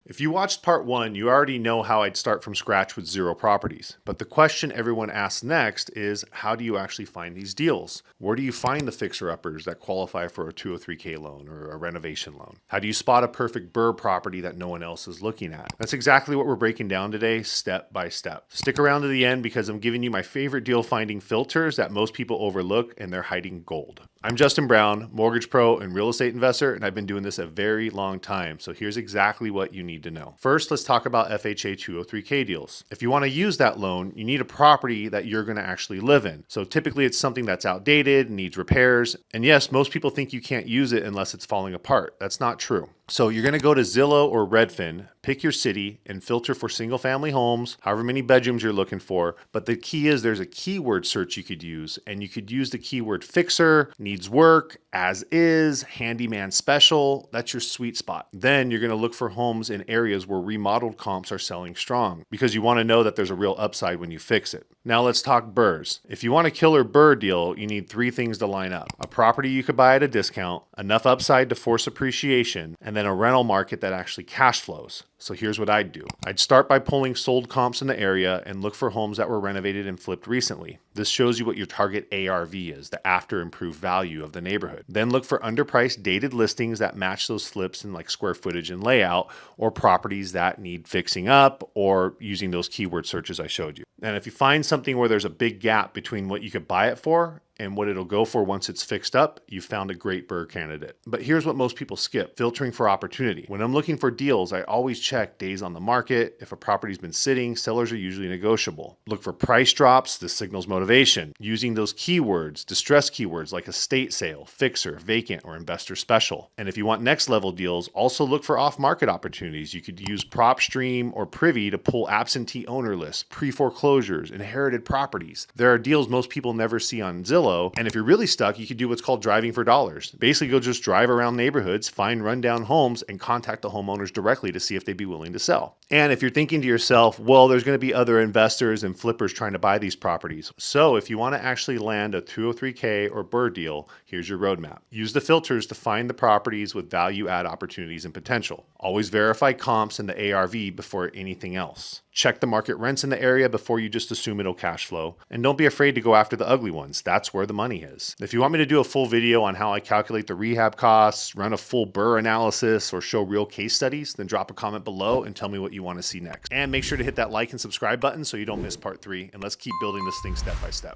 If you watched part 1, you already know how I'd start from scratch with 0 properties. But the question everyone asks next is, how do you actually find these deals? Where do you find the fixer-uppers that qualify for a 203K loan or a renovation loan? How do you spot a perfect BRRRR property that no one else is looking at? That's exactly what we're breaking down today, step by step. Stick around to the end because I'm giving you my favorite deal finding filters that most people overlook, and they're hiding gold. I'm Justin Brown, mortgage pro and real estate investor, and I've been doing this a very long time. So here's exactly what you need to know. First, let's talk about FHA 203K deals. If you want to use that loan, you need a property that you're going to actually live in. So typically it's something that's outdated, needs repairs. And yes, most people think you can't use it unless it's falling apart. That's not true. So you're going to go to Zillow or Redfin, pick your city, and filter for single family homes, however many bedrooms you're looking for. But the key is there's a keyword search you could use, and you could use the keyword fixer, needs work, as is, handyman special. That's your sweet spot. Then you're going to look for homes in areas where remodeled comps are selling strong because you want to know that there's a real upside when you fix it. Now let's talk BRRRRs. If you want a killer BRRRR deal, you need 3 things to line up: a property you could buy at a discount, enough upside to force appreciation, and then a rental market that actually cash flows. So here's what I'd do. I'd start by pulling sold comps in the area and look for homes that were renovated and flipped recently. This shows you what your target ARV is, the after improved value of the neighborhood. Then look for underpriced dated listings that match those flips in like square footage and layout, or properties that need fixing up, or using those keyword searches I showed you. And if you find something where there's a big gap between what you could buy it for and what it'll go for once it's fixed up, you found a great BRRRR candidate. But here's what most people skip: filtering for opportunity. When I'm looking for deals, I always check days on the market. If a property's been sitting, sellers are usually negotiable. Look for price drops. This signals motivation. Using those keywords, distress keywords like estate sale, fixer, vacant, or investor special. And if you want next level deals, also look for off-market opportunities. You could use PropStream or Privy to pull absentee owner lists, pre-foreclosures, inherited properties. There are deals most people never see on Zillow. And if you're really stuck, you could do what's called driving for dollars. Basically, go just drive around neighborhoods, find rundown homes, and contact the homeowners directly to see if they'd be willing to sell. And if you're thinking to yourself, well, there's going to be other investors and flippers trying to buy these properties. So if you want to actually land a 203K or BRRRR deal, here's your roadmap. Use the filters to find the properties with value add opportunities and potential. Always verify comps and the ARV before anything else. Check the market rents in the area before you just assume it'll cash flow. And don't be afraid to go after the ugly ones. That's where the money is. If you want me to do a full video on how I calculate the rehab costs, run a full BRRRR analysis, or show real case studies, then drop a comment below and tell me what you want to see next. And make sure to hit that like and subscribe button so you don't miss part 3. And let's keep building this thing step by step.